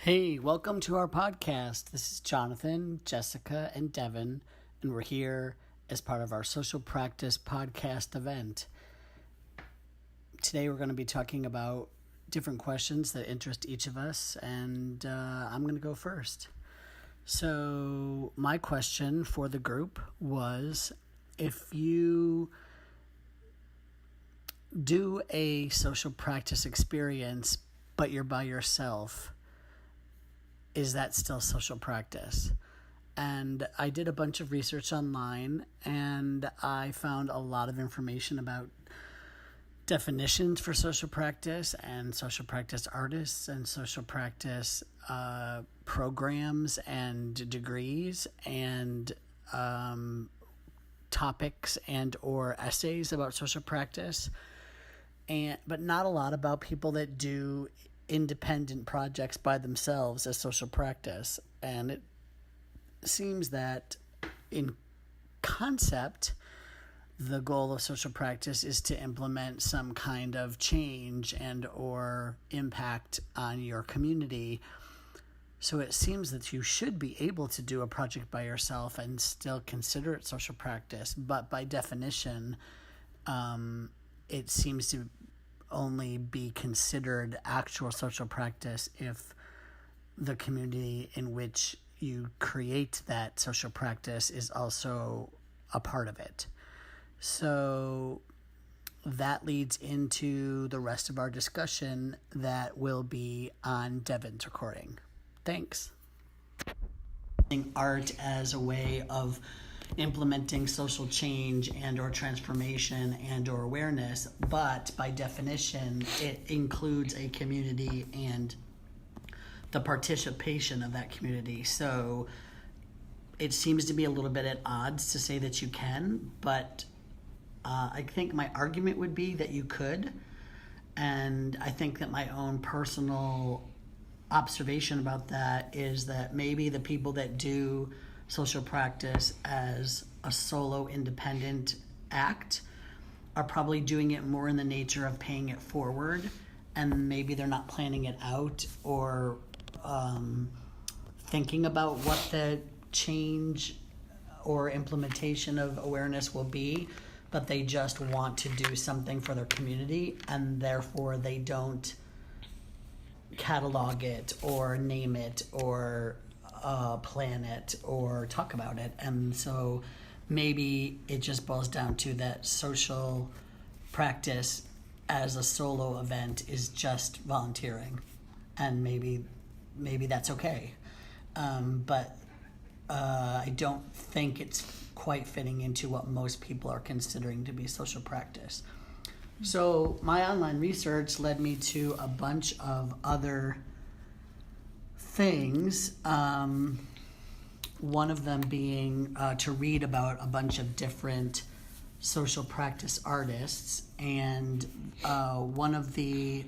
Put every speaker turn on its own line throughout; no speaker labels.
Hey, welcome to our podcast. This is Jonathan, Jessica, and Devin, and we're here as part of our social practice podcast event. Today we're going to be talking about different questions that interest each of us, and I'm going to go first. So my question for the group was, if you do a social practice experience, but you're by yourself, is that still social practice? And I did a bunch of research online, and I found a lot of information about definitions for social practice and social practice artists and social practice programs and degrees and topics and or essays about social practice, but not a lot about people that do independent projects by themselves as social practice. And it seems that in concept, the goal of social practice is to implement some kind of change and or impact on your community. So it seems that you should be able to do a project by yourself and still consider it social practice. But by definition, it seems to only be considered actual social practice if the community in which you create that social practice is also a part of it. So that leads into the rest of our discussion that will be on Devin's recording. Thanks. Art as a way of implementing social change and or transformation and or awareness, but by definition it includes a community and the participation of that community. So it seems to be a little bit at odds to say that you can, but I think my argument would be that you could. And I think that my own personal observation about that is that maybe the people that do social practice as a solo independent act are probably doing it more in the nature of paying it forward, and maybe they're not planning it out or thinking about what the change or implementation of awareness will be, but they just want to do something for their community, and therefore they don't catalog it or name it or plan it or talk about it. And so maybe it just boils down to that social practice as a solo event is just volunteering, and maybe that's okay. But I don't think it's quite fitting into what most people are considering to be social practice. So my online research led me to a bunch of other things, one of them being to read about a bunch of different social practice artists. And one of the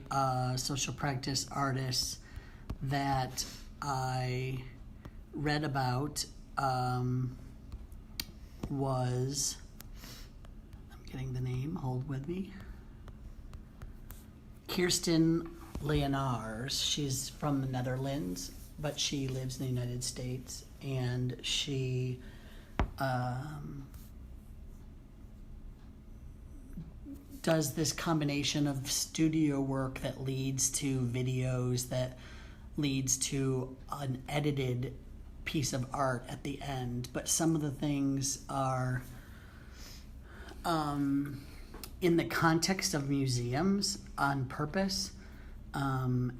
social practice artists that I read about was, I'm getting the name, hold with me, Kirsten Leonars. She's from the Netherlands, but she lives in the United States, and she does this combination of studio work that leads to videos, that leads to an edited piece of art at the end. But some of the things are in the context of museums on purpose.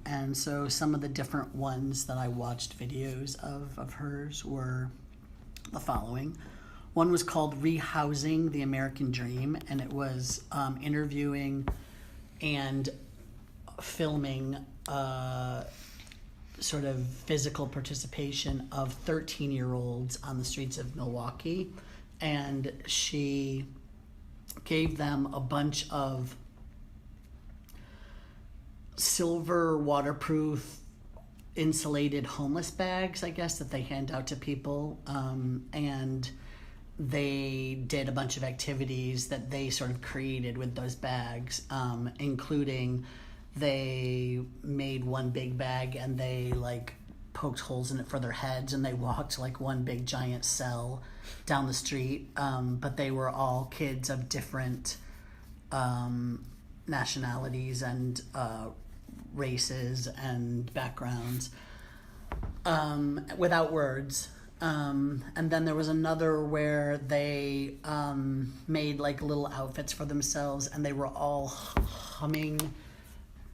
And so some of the different ones that I watched videos of hers were the following. One was called Rehousing the American Dream, and it was interviewing and filming sort of physical participation of 13-year-olds on the streets of Milwaukee. And she gave them a bunch of silver waterproof insulated homeless bags, I guess, that they hand out to people, and they did a bunch of activities that they sort of created with those bags, including they made one big bag and they poked holes in it for their heads, and they walked like one big giant cell down the street. But they were all kids of different nationalities and races and backgrounds, without words. And then there was another where they made like little outfits for themselves, and they were all humming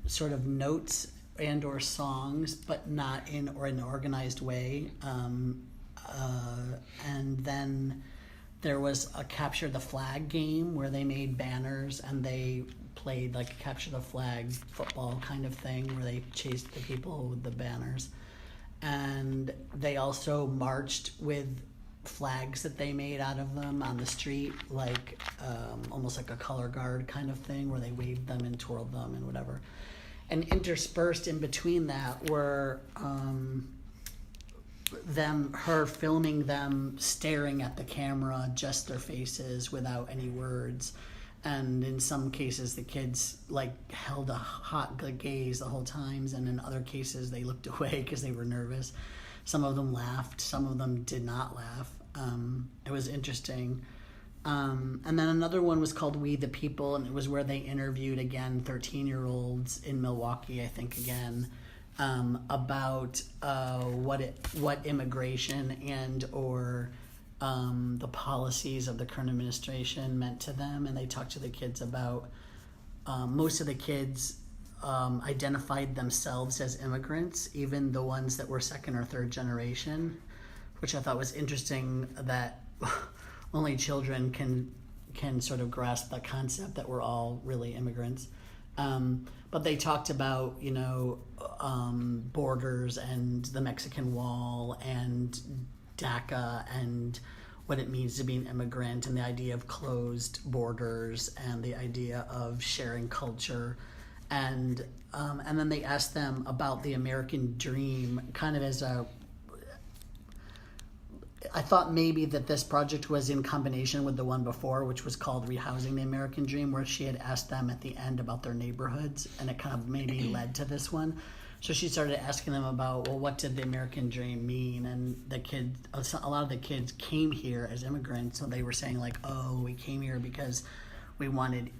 sort of notes and or songs, but not in an organized way. And then there was a capture the flag game where they made banners and they played like a capture the flag football kind of thing where they chased the people with the banners. And they also marched with flags that they made out of them on the street, like almost like a color guard kind of thing where they waved them and twirled them and whatever. And interspersed in between that were her filming them staring at the camera, just their faces without any words. And in some cases the kids like held a hot gaze the whole times, and in other cases they looked away because they were nervous. Some of them laughed, some of them did not laugh. It was interesting. And then another one was called We the People, and it was where they interviewed, again, 13-year-olds in Milwaukee, I think, again, about what immigration and or the policies of the current administration meant to them. And they talked to the kids about, most of the kids identified themselves as immigrants, even the ones that were second or third generation, which I thought was interesting, that only children can sort of grasp the concept that we're all really immigrants. But they talked about, borders and the Mexican Wall and DACA and what it means to be an immigrant, and the idea of closed borders and the idea of sharing culture. And then they asked them about the American dream, kind of as I thought maybe that this project was in combination with the one before, which was called Rehousing the American Dream, where she had asked them at the end about their neighborhoods, and it kind of maybe led to this one. So she started asking them about, well, what did the American dream mean? And a lot of the kids came here as immigrants, so they were saying like, oh, we came here because we wanted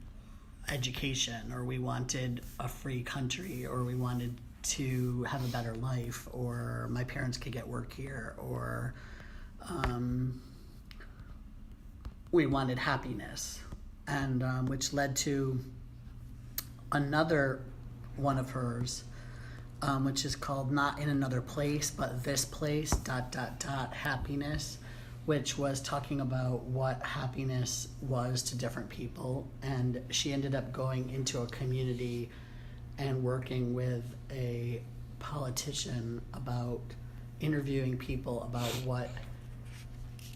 education, or we wanted a free country, or we wanted to have a better life, or my parents could get work here, or we wanted happiness. And which led to another one of hers, which is called Not in Another Place, but This Place, ... happiness, which was talking about what happiness was to different people. And she ended up going into a community and working with a politician about interviewing people about what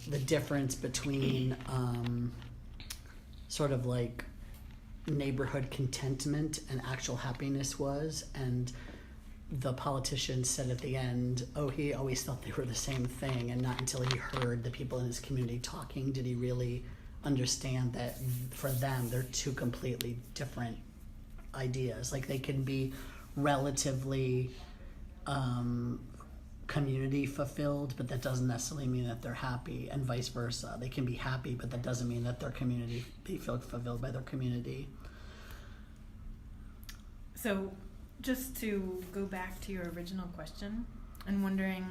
the difference between sort of like neighborhood contentment and actual happiness was. And the politician said at the end, oh, he always thought they were the same thing, and not until he heard the people in his community talking did he really understand that for them they're two completely different ideas. Like, they can be relatively community fulfilled, but that doesn't necessarily mean that they're happy, and vice versa. They can be happy, but that doesn't mean that their community be fulfilled by their community.
So just to go back to your original question, I'm wondering,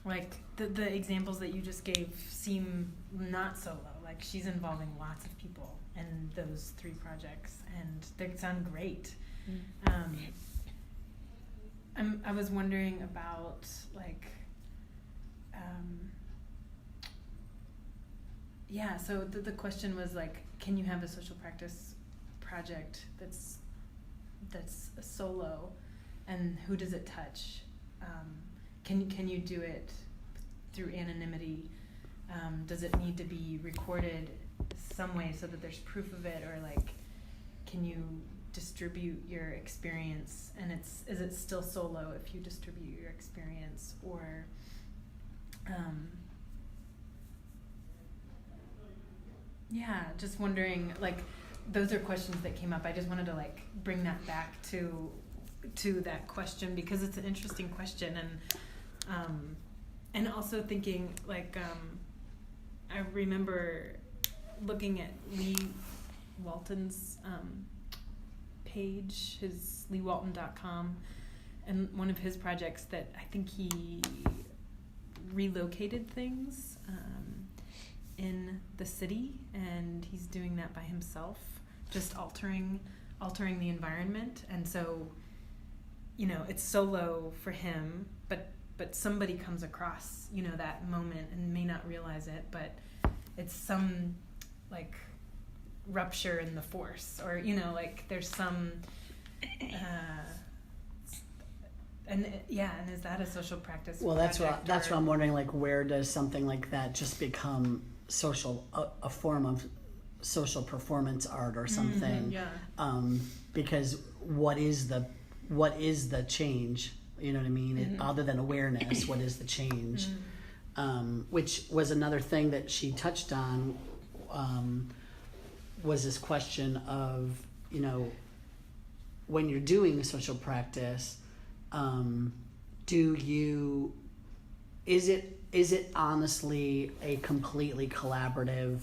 like, the examples that you just gave seem not solo. Like, she's involving lots of people in those 3 projects, and they sound great. I was wondering about, like, so the question was, like, can you have a social practice project that's a solo, and who does it touch? Can you do it through anonymity? Does it need to be recorded some way so that there's proof of it, or like, can you distribute your experience, and is it still solo if you distribute your experience, or just wondering, like, those are questions that came up. I just wanted to, like, bring that back to to that question, because it's an interesting question, and also thinking like I remember looking at Lee Walton's page, his leewalton.com, and one of his projects that I think he relocated things in the city, and he's doing that by himself, just altering the environment. And so, you know, it's solo for him, but somebody comes across, you know, that moment and may not realize it, but it's some like rupture in the force, or, you know, like there's some and is that a social practice?
Well, that's what I'm wondering, like, where does something like that just become social, a form of social performance art or something? Because what is the change? You know what I mean? Other than awareness, what is the change? Which was another thing that she touched on, was this question of, you know, when you're doing a social practice, is it honestly a completely collaborative,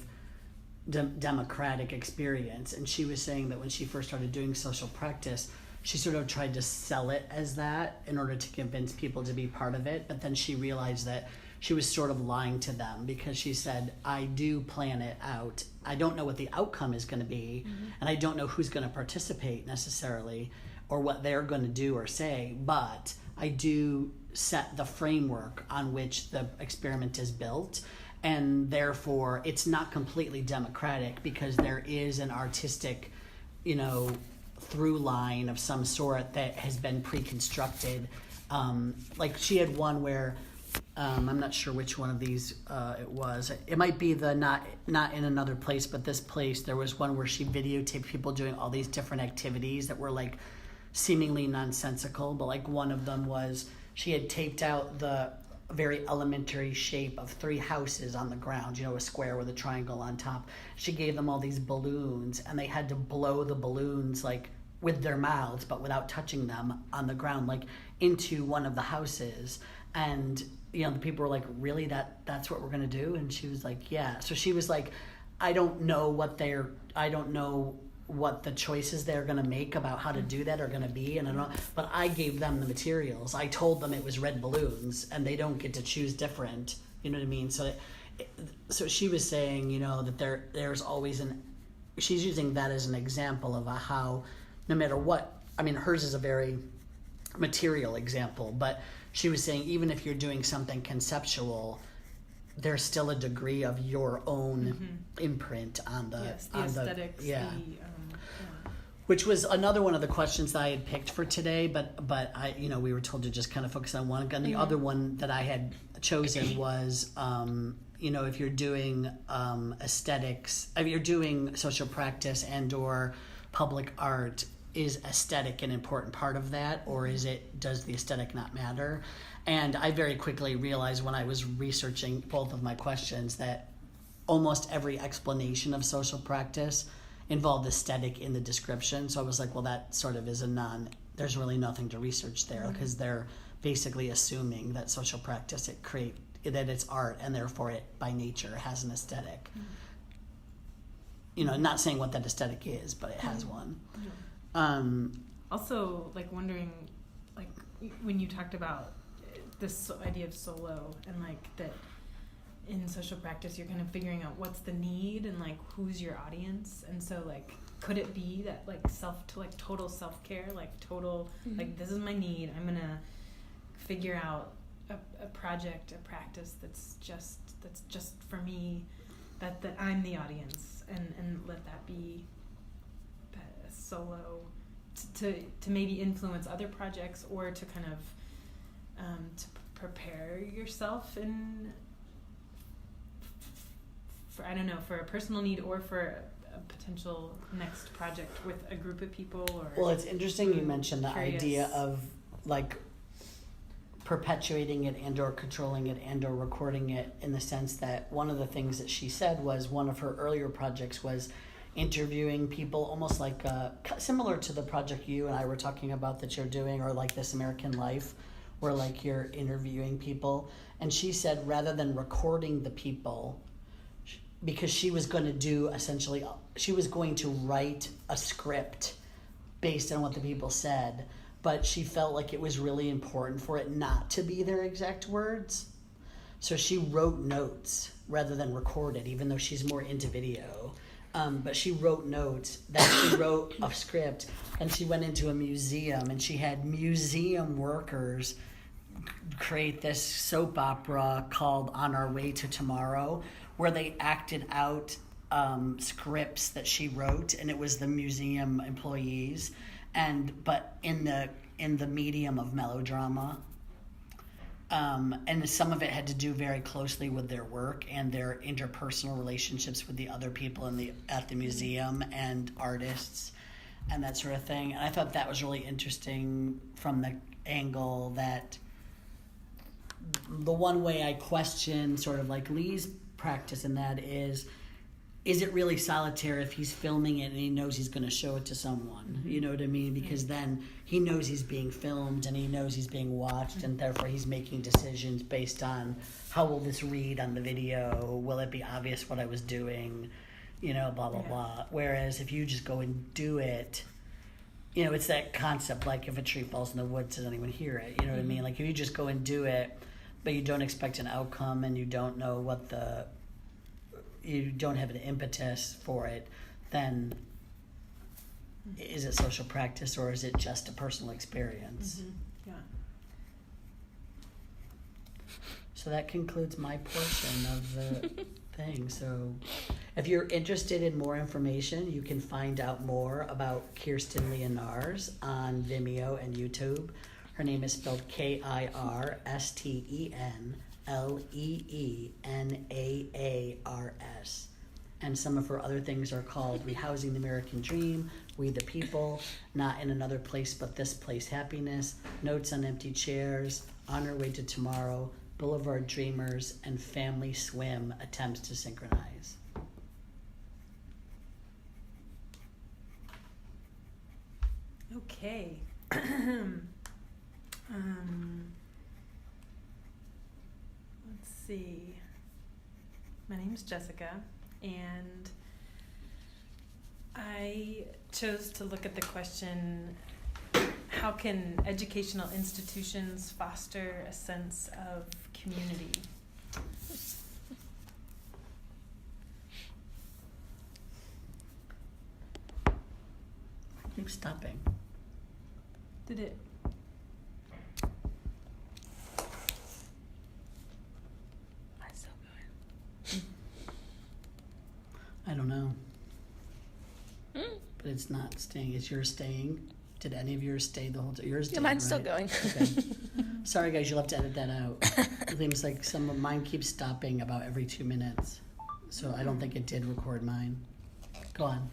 democratic experience? And she was saying that when she first started doing social practice, she sort of tried to sell it as that in order to convince people to be part of it. But then she realized that she was sort of lying to them, because she said, I do plan it out. I don't know what the outcome is going to be, and I don't know who's going to participate necessarily, or what they're going to do or say, but I do set the framework on which the experiment is built, and therefore it's not completely democratic, because there is an artistic, you know, through line of some sort that has been pre-constructed. Like she had one where, I'm not sure which one of these it was. It might be the not in another place, but this place. There was one where she videotaped people doing all these different activities that were like seemingly nonsensical, but like one of them was she had taped out the very elementary shape of 3 houses on the ground, you know, a square with a triangle on top. She gave them all these balloons, and they had to blow the balloons like with their mouths, but without touching them, on the ground, like into one of the houses. And, you know, the people were like, really, that's what we're going to do? And she was like, yeah. So she was like, I don't know what the choices they're going to make about how to do that are going to be, and I don't know, but I gave them the materials. I told them it was red balloons, and they don't get to choose different, you know what I mean? So she was saying, you know, that there's always she's using that as an example of how, no matter what, I mean, hers is a very material example, but she was saying even if you're doing something conceptual, there's still a degree of your own imprint on the
aesthetics.
Which was another one of the questions that I had picked for today, but I, you know, we were told to just kind of focus on one. And the other one that I had chosen was, you know, if you're doing aesthetics, if you're doing social practice and or public art, is aesthetic an important part of that, or does the aesthetic not matter? And I very quickly realized when I was researching both of my questions that almost every explanation of social practice involved aesthetic in the description. So I was like, well, that sort of is there's really nothing to research there, because they're basically assuming that social practice, that it's art, and therefore it by nature has an aesthetic. You know, not saying what that aesthetic is, but it has one.
Also, like wondering, like when you talked about this idea of solo, and like that in social practice you're kind of figuring out what's the need and like who's your audience, and so like could it be that like total self-care, like total like this is my need, I'm gonna figure out a project, a practice that's just for me, that I'm the audience, and let that be that solo to maybe influence other projects, or to kind of to prepare yourself for I don't know, for a personal need or for a potential next project with a group of people. Or
well, it's interesting you mentioned the idea of like perpetuating it and or controlling it and or recording it, in the sense that one of the things that she said was one of her earlier projects was interviewing people, almost like similar to the project you and I were talking about that you're doing, or like This American Life, where like you're interviewing people. And she said rather than recording the people, because she was going to do essentially, she was going to write a script based on what the people said, but she felt like it was really important for it not to be their exact words. So she wrote notes rather than record it, even though she's more into video. But she wrote notes, that she wrote a script, and she went into a museum and she had museum workers create this soap opera called On Our Way to Tomorrow, where they acted out scripts that she wrote, and it was the museum employees, but in the medium of melodrama. And some of it had to do very closely with their work and their interpersonal relationships with the other people at the museum and artists and that sort of thing. And I thought that was really interesting from the angle that the one way I question sort of like Lee's practice in that is it really solitaire if he's filming it and he knows he's going to show it to someone? You know what I mean? Because then he knows he's being filmed and he knows he's being watched, and therefore he's making decisions based on how will this read on the video? Will it be obvious what I was doing? You know, blah, blah, blah. Whereas if you just go and do it, you know, it's that concept like if a tree falls in the woods, does anyone hear it? You know what I mean? Like if you just go and do it, but you don't expect an outcome and you don't know you don't have an impetus for it, then is it social practice or is it just a personal experience?
Yeah.
So that concludes my portion of the thing. So if you're interested in more information, you can find out more about Kirsten Leonars on Vimeo and YouTube. Her name is spelled KirstenLeeanaars. And some of her other things are called Rehousing the American Dream, We the People, Not in Another Place But This Place Happiness, Notes on Empty Chairs, On Our Way to Tomorrow, Boulevard Dreamers, and Family Swim, Attempts to Synchronize.
Okay. Let's see. My name's Jessica, and I chose to look at the question, how can educational institutions foster a sense of community?
Keep stopping.
Did it?
I don't know. But it's not staying. Is yours staying? Did any of yours stay the whole time? Yours did,
mine's
right?
still going.
Okay. Sorry, guys, you'll have to edit that out. It seems like some of mine keeps stopping about every 2 minutes. So I don't think it did record mine. Go on.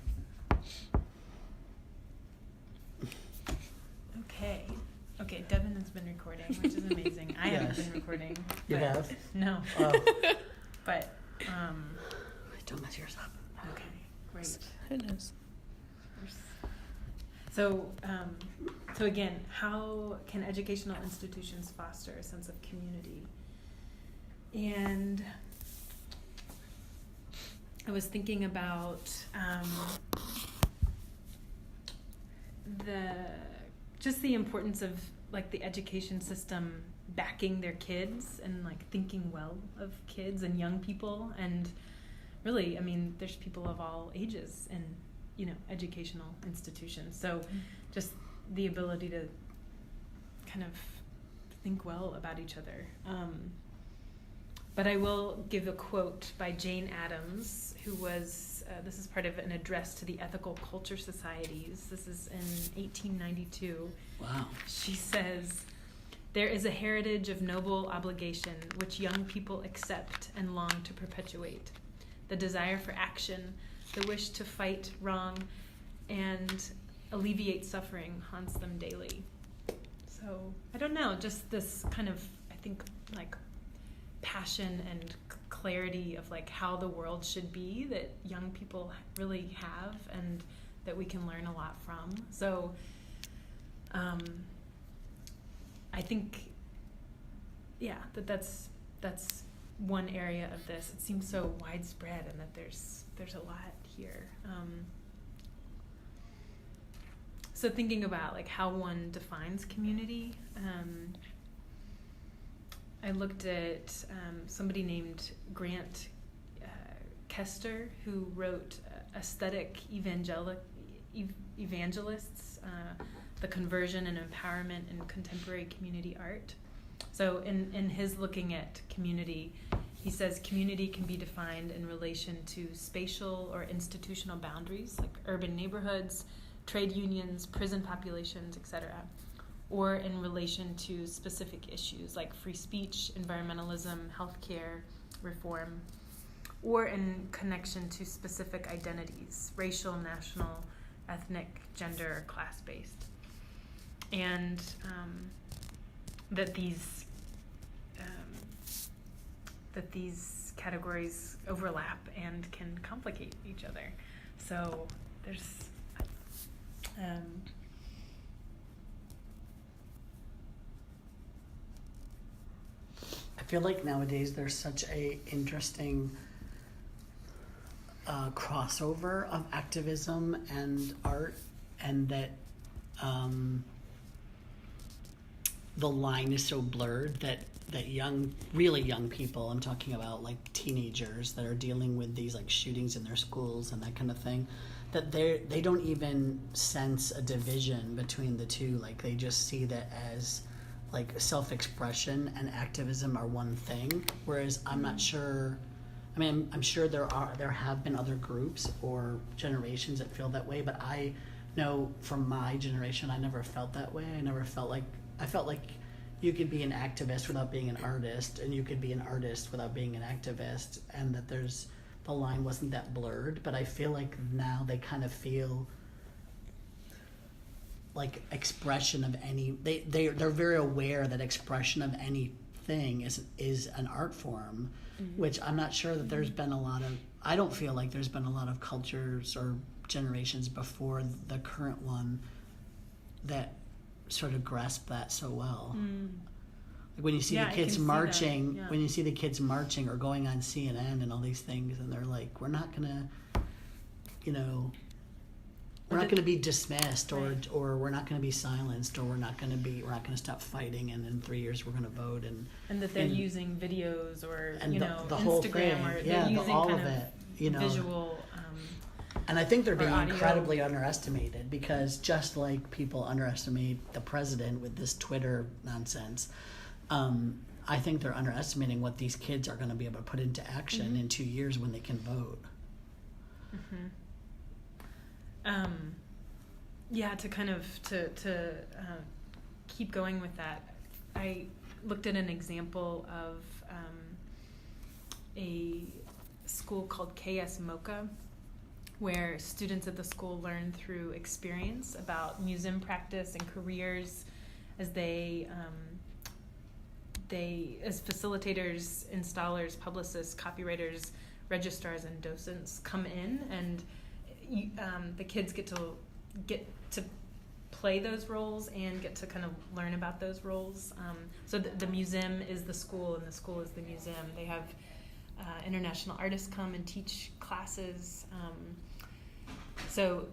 Okay, Devin has been recording, which is amazing. I haven't been recording.
You have?
No.
Oh.
But,
Don't mess yours up.
okay, great.
Who knows?
So again, how can educational institutions foster a sense of community? And I was thinking about the importance of like the education system backing their kids and like thinking well of kids and young people, and really, I mean, there's people of all ages in, you know, educational institutions. So just the ability to kind of think well about each other. But I will give a quote by Jane Addams, who was, this is part of an address to the Ethical Culture Societies. This is in 1892.
Wow.
She says, "There is a heritage of noble obligation which young people accept and long to perpetuate. The desire for action, the wish to fight wrong and alleviate suffering haunts them daily." So, I don't know, just this kind of, I think, like, passion and clarity of like how the world should be that young people really have and that we can learn a lot from. So I think, that's one area of this. It seems so widespread, and that there's a lot here. So thinking about like how one defines community, I looked at somebody named Grant Kester, who wrote Aesthetic Evangelists, the Conversion and Empowerment in Contemporary Community Art. So in his looking at community, he says community can be defined in relation to spatial or institutional boundaries, like urban neighborhoods, trade unions, prison populations, etc., or in relation to specific issues like free speech, environmentalism, healthcare reform, or in connection to specific identities, racial, national, ethnic, gender, or class-based. And that these categories overlap and can complicate each other. So there's
I feel like nowadays there's such a interesting crossover of activism and art, and that the line is so blurred that really young people, I'm talking about like teenagers that are dealing with these like shootings in their schools and that kind of thing, that they don't even sense a division between the two. Like they just see that as like self-expression and activism are one thing, whereas I'm not sure. I mean, I'm sure there have been other groups or generations that feel that way, but I know from my generation I never felt that way. I felt like you could be an activist without being an artist, and you could be an artist without being an activist, and that the line wasn't that blurred. But I feel like now they kind of feel like expression of any, they're very aware that expression of anything is an art form, which I'm not sure that there's been I don't feel like there's been a lot of cultures or generations before the current one that sort of grasp that so well. Like when you see the kids marching, when you see the kids marching or going on CNN and all these things, and they're like, we're not gonna be dismissed, or we're not gonna be silenced, or we're not gonna stop fighting, and in 3 years we're gonna vote, and
that they're using videos or
the whole
Instagram
thing,
or they're using
all
kind
of it,
visual.
And I think they're being
audio.
incredibly underestimated, because just like people underestimate the president with this Twitter nonsense, I think they're underestimating what these kids are going to be able to put into action in 2 years when they can vote.
To kind of to keep going with that, I looked at an example of a school called KS Mocha, where students at the school learn through experience about museum practice and careers as they as facilitators, installers, publicists, copywriters, registrars, and docents come in, and the kids get to play those roles and get to kind of learn about those roles. So the museum is the school, and the school is the museum. They have international artists come and teach classes. So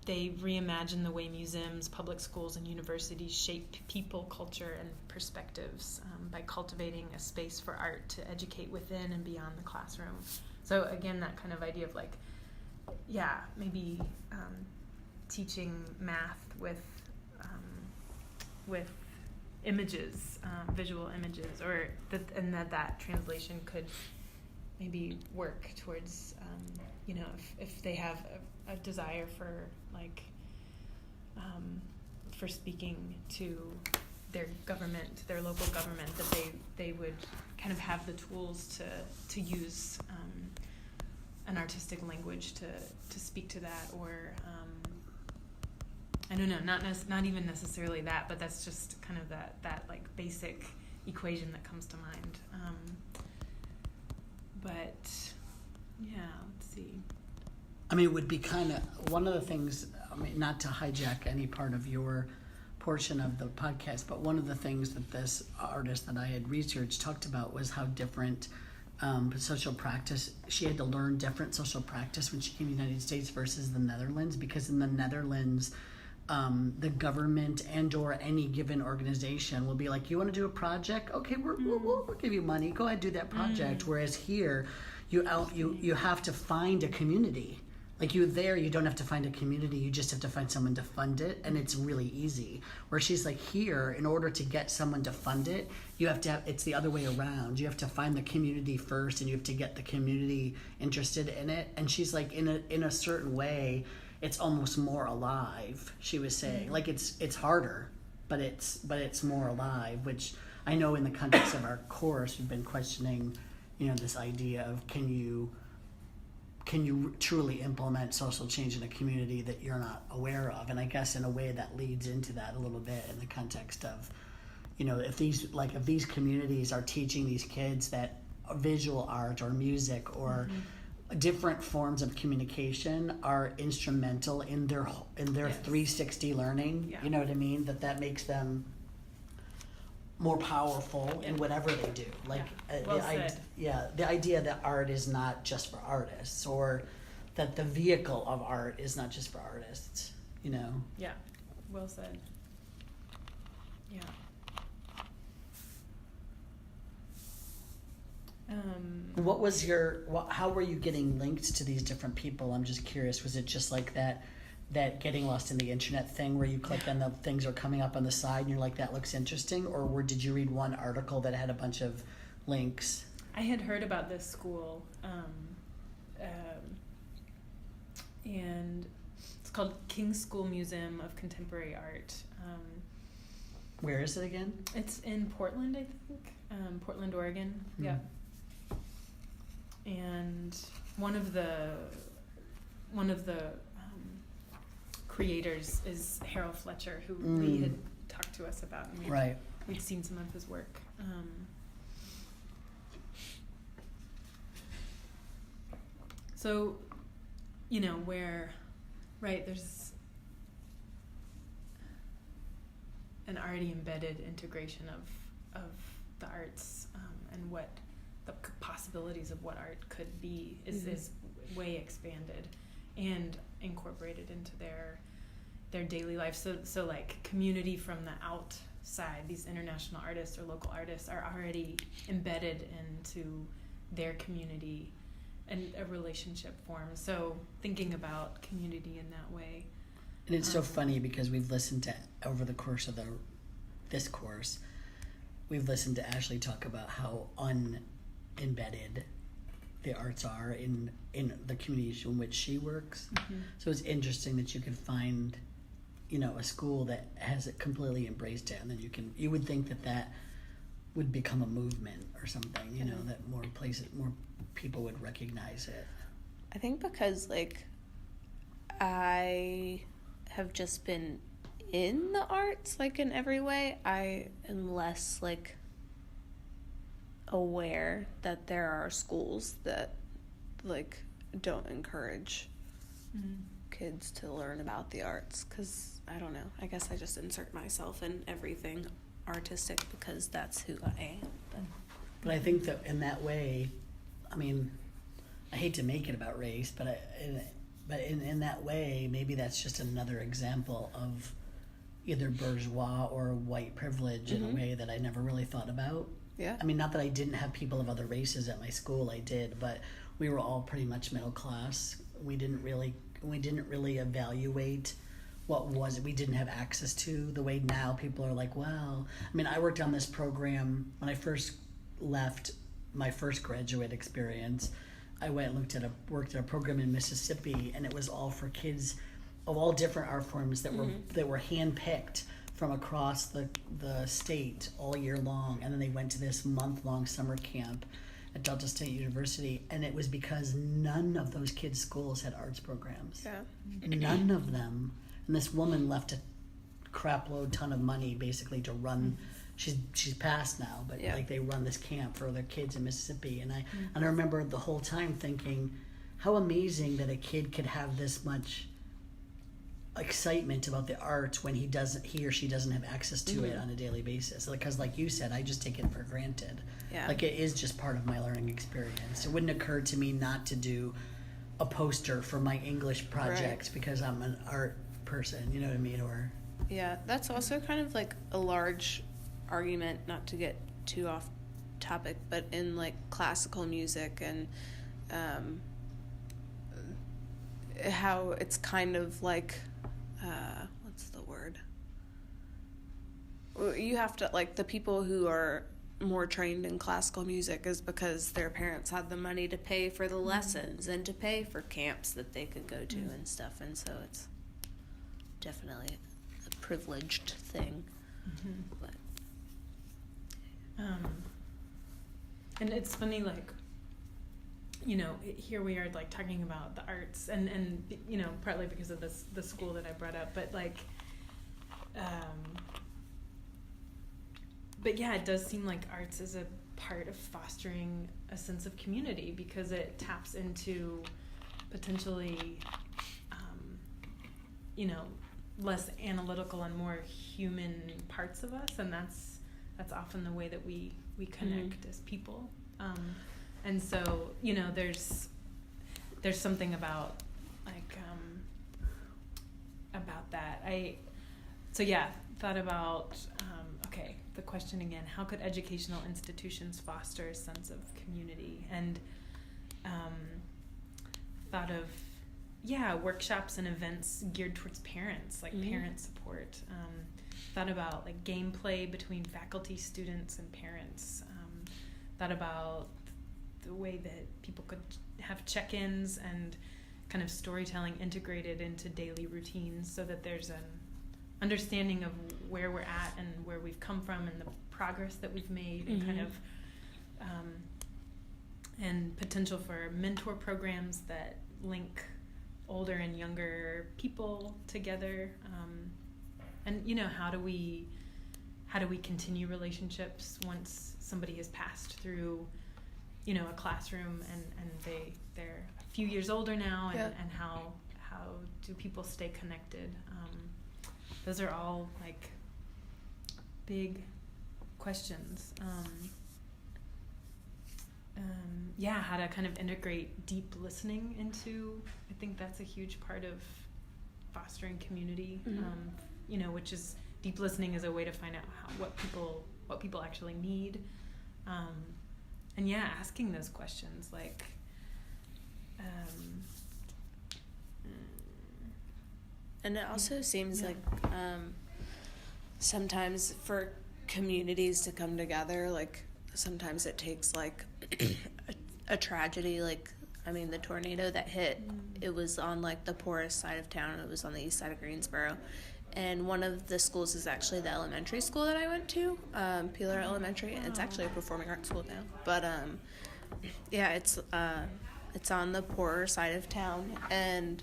they reimagine the way museums, public schools, and universities shape people, culture, and perspectives by cultivating a space for art to educate within and beyond the classroom. So again, that kind of idea of like, maybe teaching math with images, visual images, or that translation could maybe work towards, if they have a desire for for speaking to their government, their local government, that they would kind of have the tools to use an artistic language to speak to that, or I don't know, not even necessarily that, but that's just kind of that like basic equation that comes to mind. But yeah, let's see.
I mean, it would be kind of one of the things, I mean, not to hijack any part of your portion of the podcast, but one of the things that this artist that I had researched talked about was how different social practice, she had to learn different social practice when she came to the United States versus the Netherlands, because in the Netherlands, the government and or any given organization will be like, you want to do a project? Okay, we'll give you money. Go ahead, do that project. Whereas here, you have to find a community. Like you don't have to find a community. You just have to find someone to fund it, and it's really easy. Where she's like, here, in order to get someone to fund it, you have to it's the other way around. You have to find the community first, and you have to get the community interested in it. And she's like, in a certain way, it's almost more alive. She was saying, like it's harder, but it's more alive. Which I know in the context of our course, we've been questioning, this idea of can you truly implement social change in a community that you're not aware of? And I guess in a way that leads into that a little bit in the context of, if these communities are teaching these kids that visual art or music or different forms of communication are instrumental in their 360 learning,
Yeah.
you know what I mean? That makes them more powerful in whatever they do. Like
Well said.
the idea that art is not just for artists, or that the vehicle of art is not just for artists.
Yeah, well said. Yeah.
What was how were you getting linked to these different people? I'm just curious. Was it just like that getting lost in the internet thing where you click and the things are coming up on the side and you're like, that looks interesting? Or did you read one article that had a bunch of links?
I had heard about this school, and it's called King's School Museum of Contemporary Art.
Where is it again?
It's in Portland, I think. Portland, Oregon.
Hmm.
Yeah. And one of the creators is Harold Fletcher, who Lee had talked to us about, and we'd seen some of his work. So, where, there's an already embedded integration of the arts, and what the possibilities of what art could be is way expanded and incorporated into their daily life. So like community from the outside, these international artists or local artists are already embedded into their community, and a relationship forms. So thinking about community in that way.
And it's so funny because we've listened to, over the course of this course, we've listened to Ashley talk about how unembedded the arts are in the communities in which she works. So it's interesting that you can find, a school that has it completely embraced it, and then you would think that would become a movement or something, that more people would recognize it.
I think because I have just been in the arts in every way, I am less aware that there are schools that don't encourage kids to learn about the arts, because I don't know, I guess I just insert myself in everything artistic because that's who I am.
But I think that in that way, I mean, I hate to make it about race, but in that way, maybe that's just another example of either bourgeois or white privilege in a way that I never really thought about.
Yeah.
I mean, not that I didn't have people of other races at my school, I did, but we were all pretty much middle class. We didn't really evaluate we didn't have access to the way now people are like, well, I mean, I worked on this program when I first left my first graduate experience. I went and worked at a program in Mississippi, and it was all for kids of all different art forms that were handpicked from across the state all year long, and then they went to this month-long summer camp at Delta State University, and it was because none of those kids' schools had arts programs.
Yeah.
None of them. And this woman left a crapload ton of money basically to run. she's passed now, but
Yeah.
like they run this camp for other kids in Mississippi, and I remember the whole time thinking, how amazing that a kid could have this much excitement about the arts when he or she doesn't have access to it on a daily basis. Because like you said, I just take it for granted.
Yeah.
Like it is just part of my learning experience. It wouldn't occur to me not to do a poster for my English project
Right.
because I'm an art person, you know what I mean? Or
Yeah, that's also kind of like a large argument, not to get too off topic, but in like classical music and how it's kind of like, what's the word? You have to, like, the people who are more trained in classical music is because their parents had the money to pay for the lessons and to pay for camps that they could go to and stuff, and so it's definitely a privileged thing. But
and it's funny, like, you know, here we are like talking about the arts and you know, partly because of the school that I brought up, but like but yeah, it does seem like arts is a part of fostering a sense of community because it taps into potentially you know, less analytical and more human parts of us, and that's often the way that we connect as people. And so, you know, there's something about like about that. So yeah, thought about okay, the question again, how could educational institutions foster a sense of community? And thought of workshops and events geared towards parents, like parent support. Thought about like gameplay between faculty, students, and parents. Thought about the way that people could have check-ins and kind of storytelling integrated into daily routines so that there's an understanding of where we're at and where we've come from and the progress that we've made and kind of and potential for mentor programs that link older and younger people together, and you know, how do we continue relationships once somebody has passed through, you know, a classroom and they're a few years older now, and how do people stay connected? Those are all like big questions. How to kind of integrate deep listening into, I think that's a huge part of fostering community. You know, which is deep listening is a way to find out what people actually need. And asking those questions like
and it also seems like sometimes for communities to come together, like sometimes it takes like a tragedy, like I mean the tornado that hit, it was on like the poorest side of town. It was on the east side of Greensboro, and one of the schools is actually the elementary school that I went to, Peeler Elementary. It's actually a performing arts school now, but it's on the poorer side of town, and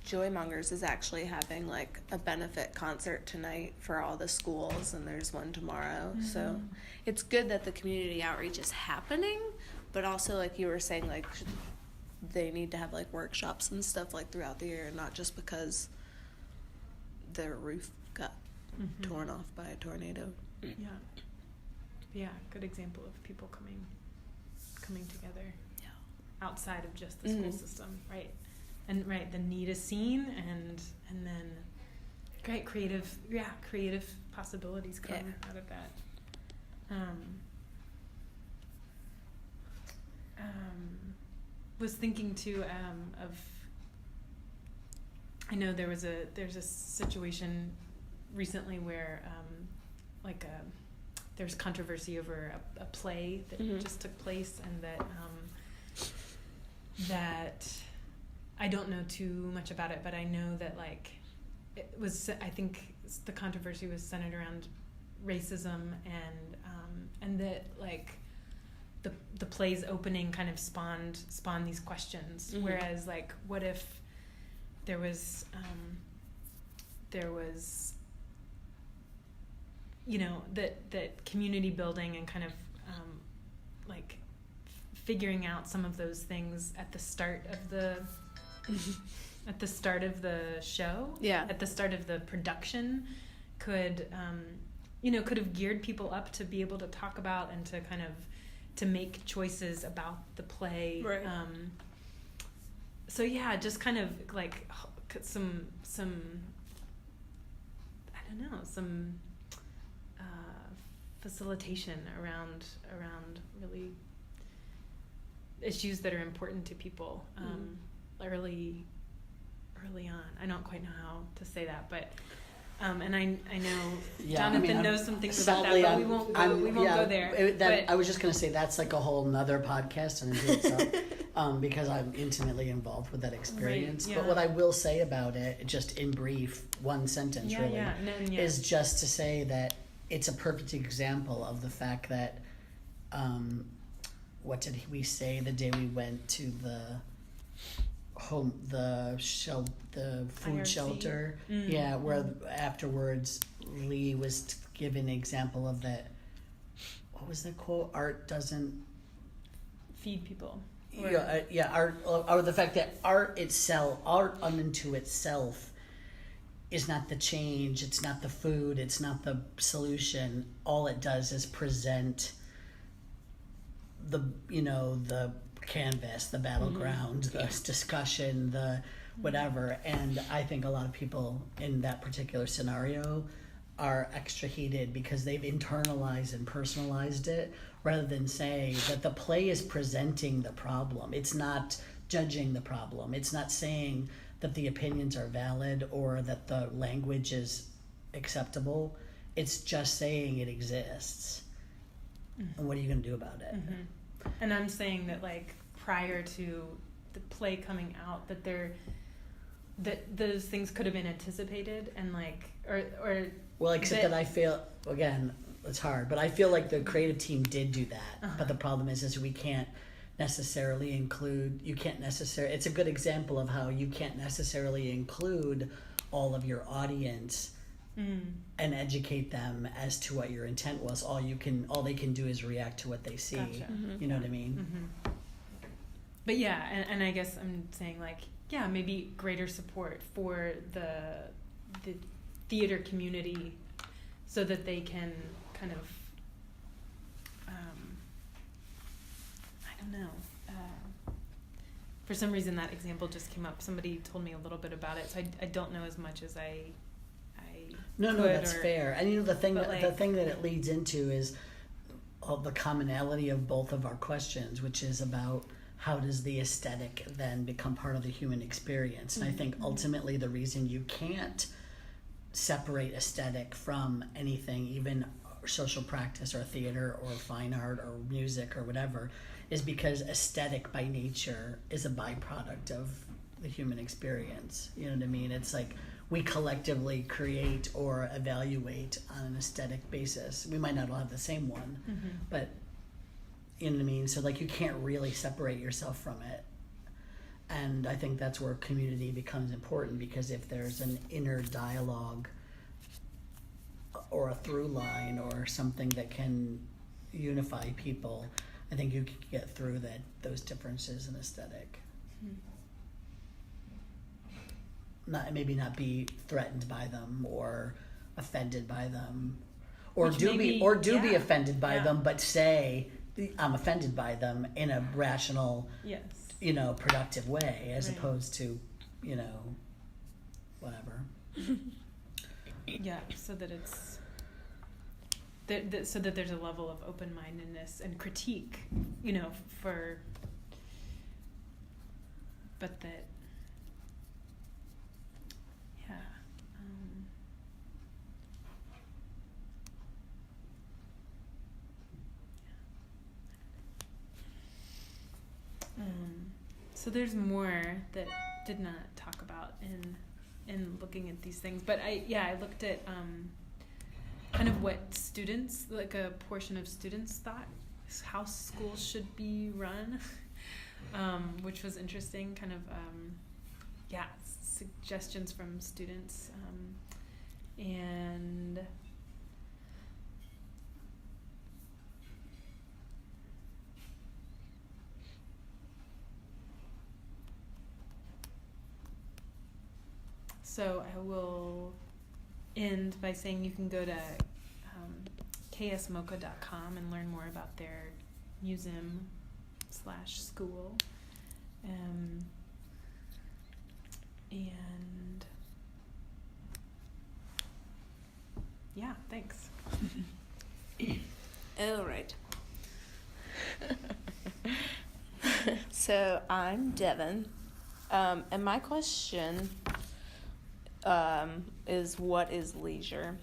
Joy Mongers is actually having like a benefit concert tonight for all the schools, and there's one tomorrow. So it's good that the community outreach is happening, but also like you were saying, like they need to have like workshops and stuff like throughout the year, not just because their roof got torn off by a tornado.
Good example of people coming together outside of just the
Mm-hmm.
school system, right? And the need is seen, and then great creative possibilities come out of that. Was thinking too of, I know there's a situation recently where there's controversy over a play that just took place, and that I don't know too much about it, but I know that like it was, I think the controversy was centered around racism, and that like the play's opening kind of spawned these questions. Whereas like, what if there was that community building and kind of like figuring out some of those things at the start of the at the start of the show, at the start of the production, could have geared people up to be able to talk about and to kind of to make choices about the play.
Right.
So yeah, just kind of like some I don't know, some facilitation around really issues that are important to people early on. I don't quite know how to say that, but and I know Jonathan knows some things about that, but we won't go there.
I was just going to say that's like a whole nother podcast in itself, because I'm intimately involved with that experience.
Right,
But what I will say about it, just in brief, one sentence is just to say that it's a perfect example of the fact that, what did we say the day we went to the food
IRC.
Shelter, where afterwards Lee was given an example of that. What was the quote? Art doesn't
feed people.
Art, or the fact that art unto itself is not the change. It's not the food. It's not the solution. All it does is present the canvas, the battleground, the discussion, the whatever. And I think a lot of people in that particular scenario are extra heated because they've internalized and personalized it, rather than saying that the play is presenting the problem. It's not judging the problem. It's not saying that the opinions are valid or that the language is acceptable. It's just saying it exists. And what are you going to do about it?
And I'm saying that, like, prior to the play coming out, that those things could have been anticipated, and like, or
well, except that I feel, again, it's hard, but I feel like the creative team did do that. But the problem is we can't necessarily include. It's a good example of how you can't necessarily include all of your audience and educate them as to what your intent was. All they can do is react to what they see.
Gotcha.
You know what I mean?
But yeah, and I guess I'm saying, like, yeah, maybe greater support for the theater community, so that they can kind of I don't know. For some reason, that example just came up. Somebody told me a little bit about it, so I don't know as much as I
No, that's fair. And the thing
but
that it leads into is the commonality of both of our questions, which is about how does the aesthetic then become part of the human experience. And I think ultimately the reason you can't separate aesthetic from anything, even social practice or theater or fine art or music or whatever, is because aesthetic by nature is a byproduct of the human experience. You know what I mean? It's like we collectively create or evaluate on an aesthetic basis. We might not all have the same one, but you know what I mean? So like you can't really separate yourself from it. And I think that's where community becomes important, because if there's an inner dialogue or a through line or something that can unify people, I think you can get through those differences in aesthetic. Maybe not be threatened by them or offended by them, or be offended by them, but say I'm offended by them in a rational, productive way, as opposed to, whatever.
Yeah, so that it's so that there's a level of open-mindedness and critique, but that. So there's more that did not talk about in looking at these things, but I looked at kind of what students, like a portion of students thought how schools should be run, which was interesting. Kind of suggestions from students, and So I will end by saying you can go to ksmocha.com and learn more about their museum/school. And yeah, thanks.
All right. So I'm Devin, and my question is, what is leisure?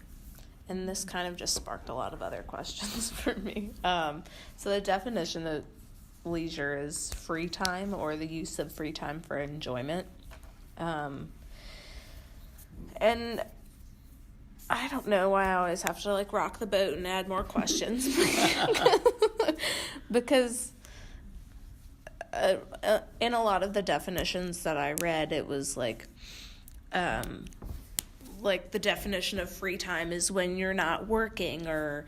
And this kind of just sparked a lot of other questions for me. So the definition of leisure is free time or the use of free time for enjoyment. And I don't know why I always have to like rock the boat and add more questions. Because in a lot of the definitions that I read, it was like the definition of free time is when you're not working or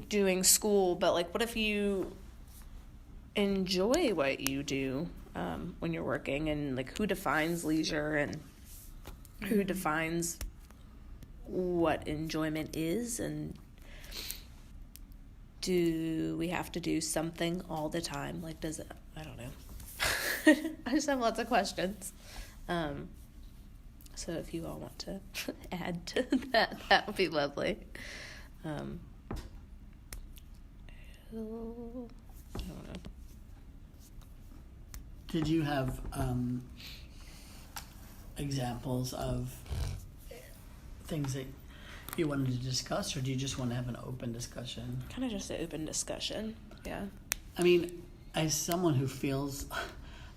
doing school, but like what if you enjoy what you do when you're working, and like who defines leisure and who defines what enjoyment is, and do we have to do something all the time? Like, does it, I don't know. I just have lots of questions. So if you all want to add to that, that would be lovely. I don't know.
Did you have examples of things that you wanted to discuss, or do you just want to have an open discussion?
Kind of just an open discussion, yeah.
I mean, as someone who feels,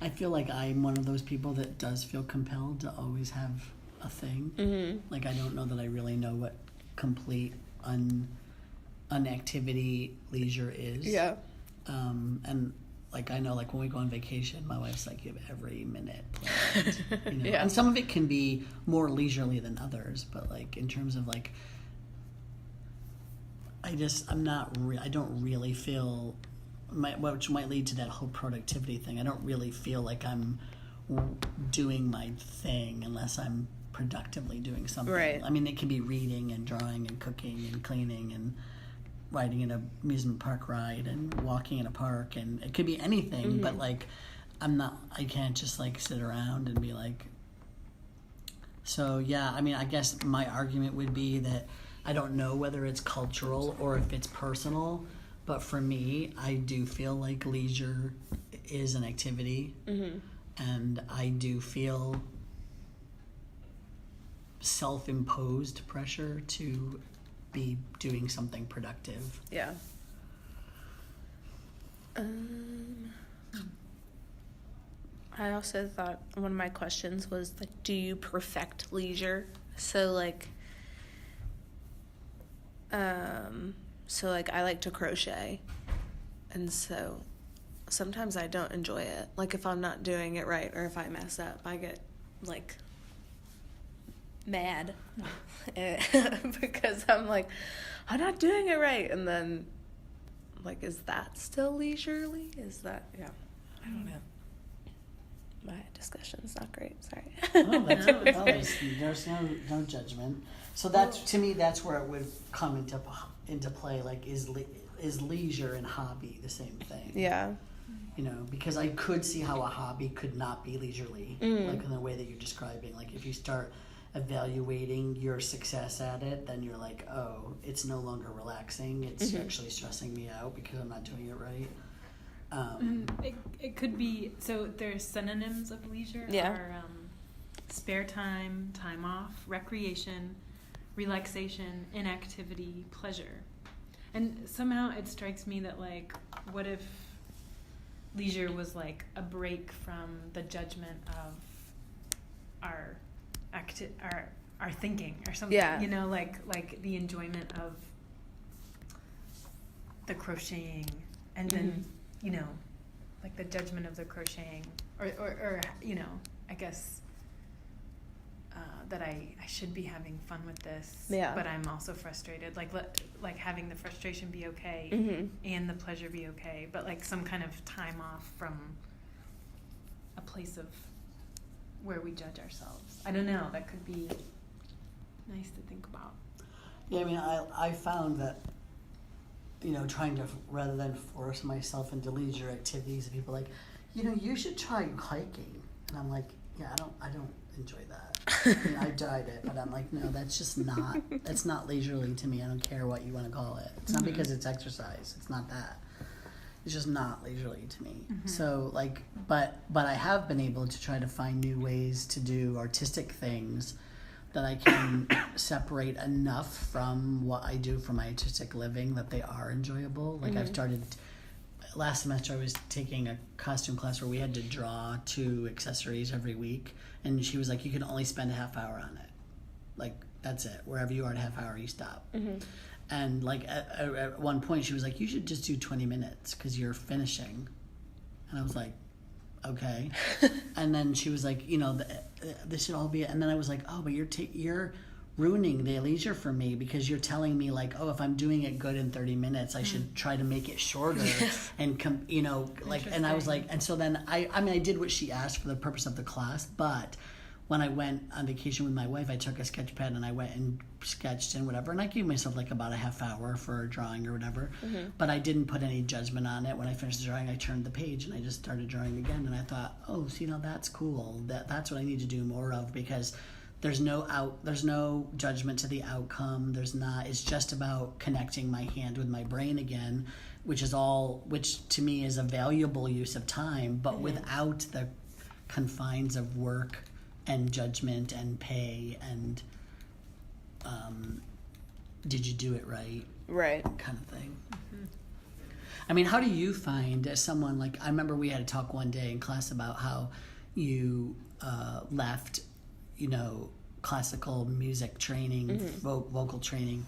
I feel like I'm one of those people that does feel compelled to always have a thing.
Mm-hmm.
Like, I don't know that I really know what complete unactivity leisure is.
Yeah.
And like, I know, like, when we go on vacation, my wife's like, you have every minute planned, you know?
Yeah.
And some of it can be more leisurely than others, but like, in terms of like, I don't really feel, which might lead to that whole productivity thing. I don't really feel like I'm doing my thing unless I'm productively doing something.
Right.
I mean, it can be reading and drawing and cooking and cleaning and riding in a amusement park ride and walking in a park, and it could be anything. Mm-hmm. But like, I can't just like sit around and be like. So yeah, I mean, I guess my argument would be that I don't know whether it's cultural or if it's personal, but for me, I do feel like leisure is an activity. Mm-hmm. And I do feel self-imposed pressure to be doing something productive.
Yeah. I also thought one of my questions was like, do you perfect leisure? So like I like to crochet, and so sometimes I don't enjoy it. Like if I'm not doing it right, or if I mess up, I get like mad because I'm like, I'm not doing it right, and then like, is that still leisurely? Is that, yeah, I don't know. My discussion's not great, sorry.
There's no judgment. So that's, to me, that's where it would come into play. Like, is leisure and hobby the same thing?
Yeah.
You know, because I could see how a hobby could not be leisurely, like in the way that you're describing. Like, if you start evaluating your success at it, then you're like, oh, it's no longer relaxing. It's actually stressing me out because I'm not doing it right.
It could be, so there's synonyms of leisure.
Yeah.
Are spare time, time off, recreation, relaxation, inactivity, pleasure. And somehow it strikes me that, like, what if leisure was like a break from the judgment of our thinking or something?
Yeah.
You know, like the enjoyment of the crocheting, and then you know, like the judgment of the crocheting, or you know, I guess that I should be having fun with this, but I'm also frustrated. Like having the frustration be okay and the pleasure be okay, but like some kind of time off from a place of where we judge ourselves. I don't know. That could be nice to think about.
Yeah, I mean, I found that, trying to, rather than force myself into leisure activities, people are like, you should try hiking. And I'm like, yeah, I don't enjoy that. I mean, I tried it, but I'm like, no, that's not leisurely to me. I don't care what you want to call it. It's not because it's exercise. It's not that. It's just not leisurely to me. So but I have been able to try to find new ways to do artistic things that I can separate enough from what I do for my artistic living that they are enjoyable. Like I've started, last semester I was taking a costume class where we had to draw 2 accessories every week. And she was like, you can only spend a half hour on it. Like, that's it. Wherever you are at a half hour, you stop. And like at one point she was like, you should just do 20 minutes because you're finishing. And I was like, okay. And then she was like, this should all be, and then I was like, oh, but you're ruining the leisure for me because you're telling me like, oh, if I'm doing it good in 30 minutes, I should try to make it shorter and and I was like, and so then I did what she asked for the purpose of the class, but when I went on vacation with my wife, I took a sketch pad and I went and sketched and whatever. And I gave myself like about a half hour for a drawing or whatever. But I didn't put any judgment on it. When I finished the drawing, I turned the page and I just started drawing again. And I thought, oh, that's cool. That's what I need to do more of because there's no judgment to the outcome. It's just about connecting my hand with my brain again, which to me is a valuable use of time, but without the confines of work and judgment and pay and did you do it right kind of thing. I mean, how do you find as someone, like I remember we had a talk one day in class about how you left classical music training, vocal training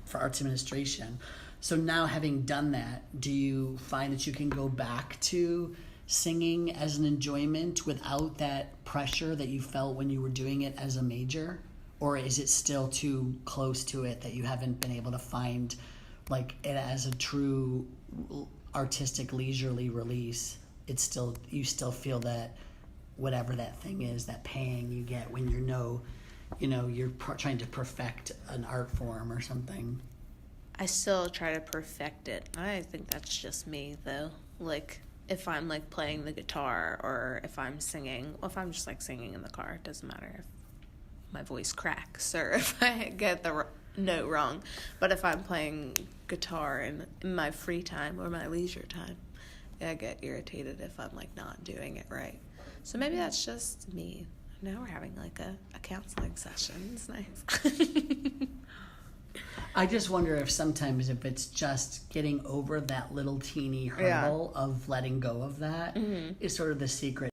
for arts administration. So now having done that, do you find that you can go back to singing as an enjoyment without that pressure that you felt when you were doing it as a major? Or is it still too close to it that you haven't been able to find like it as a true artistic leisurely release? You still feel that whatever that thing is, that pang you get when you're trying to perfect an art form or something.
I still try to perfect it. I think that's just me though. Like if I'm like playing the guitar or if I'm singing, if I'm just like singing in the car, it doesn't matter if my voice cracks or if I get the note wrong. But if I'm playing guitar in my free time or my leisure time, I get irritated if I'm like not doing it right. So maybe that's just me. Now we're having like a counseling session. It's nice.
I just wonder if sometimes if it's just getting over that little teeny hurdle of letting go of that is sort of the secret